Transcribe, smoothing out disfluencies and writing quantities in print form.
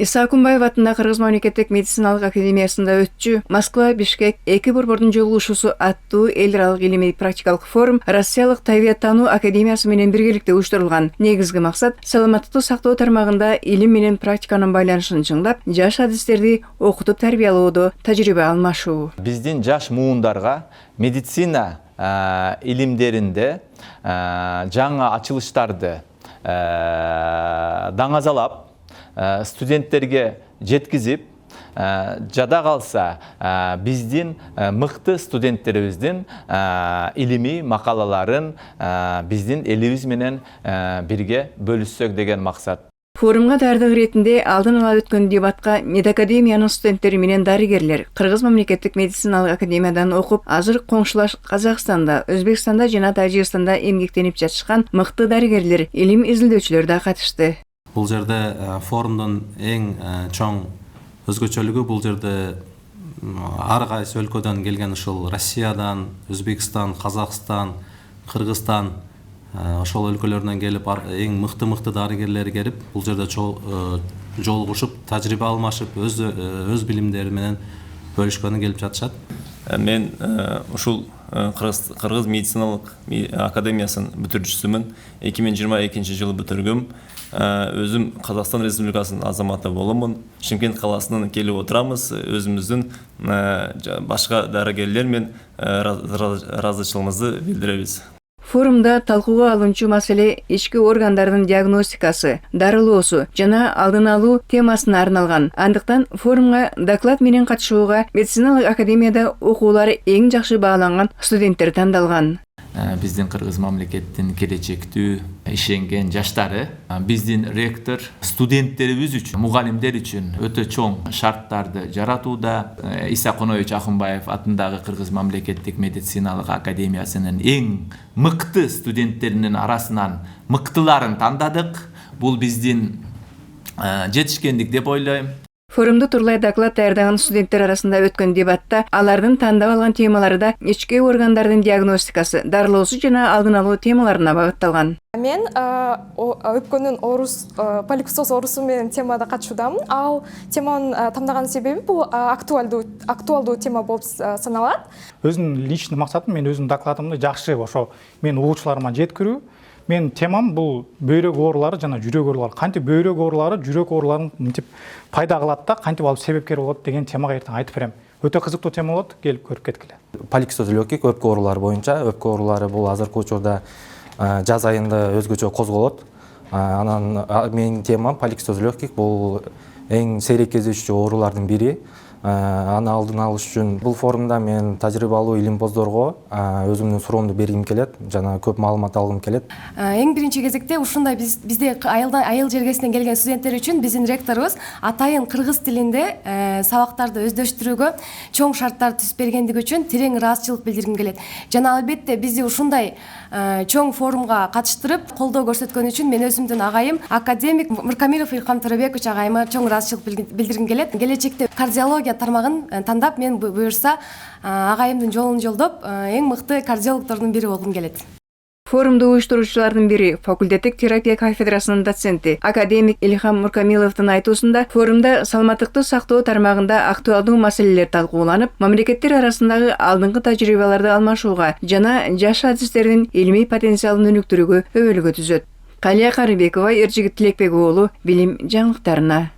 Иса Акунбаев атында Кыргыз мамлекеттик медициналык академиясында өтчү Москва Бишкек эки борбордун жолугушуусу аттуу эл аралык илимий практикалык форум Россиялык табиаттануу академиясы менен биргеликте уюштурулган. Негизги максат саламаттыкты сактоо тармагында илим менен практиканын байланышын чыңдап, жаш адистерди окутуп тарбиялоодо тажрыйба алмашуу. Биздин жаш муундарга медицина илимдеринде жаңа ачылыштарды даңазалап студенттерге жеткизип, жада калса биздин мыкты студенттерибиздин илимий макалаларын биздин элибиз менен бирге бөлүшсөк деген максат. Форумга даярдык иретинде алдын ала өткөн дебатка медакадемиянын студенттери менен дарыгерлер Кыргыз мамлекеттик медициналык академиядан окуп, азыр коңшулаш Казакстанда, Өзбекстанда жана Тажикстанда эмгектенип жатышкан мыкты дарыгерлер, илим изилдөөчүлөр да катышты. Бул жерде форумдун эң чоң өзгөчөлүгү бул жерде ар кайсы өлкөдөн келген ушул Россиядан, Өзбекстан, Казакстан, Кыргызстан ошол өлкөлөрдөн келип эң мыкты дарыгерлер келип бул жерде жолугушуп, тажрыйба алмашып, өз билимдери менен бөлүшкөнү келип жатышат. Мен ушул Кыргыз медициналык академиясынын бүтүрүүчүсүмүн. 2022 жылы бүтүргүм. Өзүм Казакстан Республикасынын азаматы боломун. Шымкент каласынан келип отурабыз. Өзүмүздүн башка дарыгерлер менен ыраазычылыгыбызды билдиребиз. Форумда талкууга алынчу маселе ички органдардын диагностикасы, дарылоосу жана алдын алуу темасына арналган. Андыктан форумга доклад менен катышууга медициналык академияда окуулары эң жакшы бааланган студенттер тандалган. Биздин Кыргыз мамлекеттин келечектүү ишенген жаштары, биздин ректор студенттерибиз үчүн, мугалимдер үчүн өтө чоң шарттарды жаратууда. Иса Акунбаев атындагы Кыргыз мамлекеттик медициналык академиясынын эң мыкты студенттеринин арасынан мыктыларын тандадык. Бул биздин жетишкендик деп ойлойм. Форумда турлай доклад даярдаган студенттер арасында өткөн дебатта алардын тандап алган темалары да ички органдардын диагностикасы, дарылоосу жана алдын алуу темаларына багытталган. Мен өпкөнүн поликсоз оорусу менен темада катышуудамын. Ал теманын тандаган себеби бул актуалдуу тема болуп саналат. Өзүнүн личный максатым мен өзүнүн докладымды жакшы ошо мен угуучуларыма жеткирүү. Мен темам бул бөйрөк оорулары жана жүрөк оорулары. Кантип бөйрөк оорулары жүрөк ооруларын мынтип пайда кылат да, кантип алып себепкер болот деген темага эртең айтып берем. Өтө кызыктуу тема болот, келип көрүп кеткиле. Поликсоз легких өпкө оорулары боюнча, өпкө оорулары бул азыркы учурда жаз айында өзгөчө козголот. Анан менин темам поликсоз легких бул эң сейрек кездешүүчү оорулардын бири. Аны алдын алыш үчүн бул форумда мен тажрыйбалуу илимпоздорго өзүмдүн суроомду бергим келет, жана көп маалымат алгым келет. Эң биринчи кезекте ушундай бизде айыл жергесинен келген студенттер үчүн биздин ректорубуз атайын кыргыз тилинде сабактарды өздөштүрүүгө чоң шарттар түзүп бергендиги үчүн терең ыраазычылык билдиргим келет. Жана албетте бизди ушундай чоң форумга катыштырып, колдоо көрсөткөн үчүн мен өзүмдүн агайым академик Мыркамилов Илхам Төрөбекович агайыма чоң ыраазычылык билдиргим келет. Келечекте кардиология тармагын тандап, мен буюрса агайымдын жолун жолдоп, эң мыкты кардиологдордун бири болгум келет. Форумду уюштуруучулардын бири факультеттик терапия кафедрасынын доценти академик Илхам Мыркамиловдун айтуусунда форумда саламаттыкты сактоо тармагында актуалдуу маселелер талкууланып, мамлекеттер арасындагы алдыңкы тажрыйбаларды алмашууга жана жаш адистердин илимий потенциалын өнүктүрүүгө өбөлгө түзөт. Калия Карыбекова, Эржигит Тилекбек уулу, билим жаңылыктарына.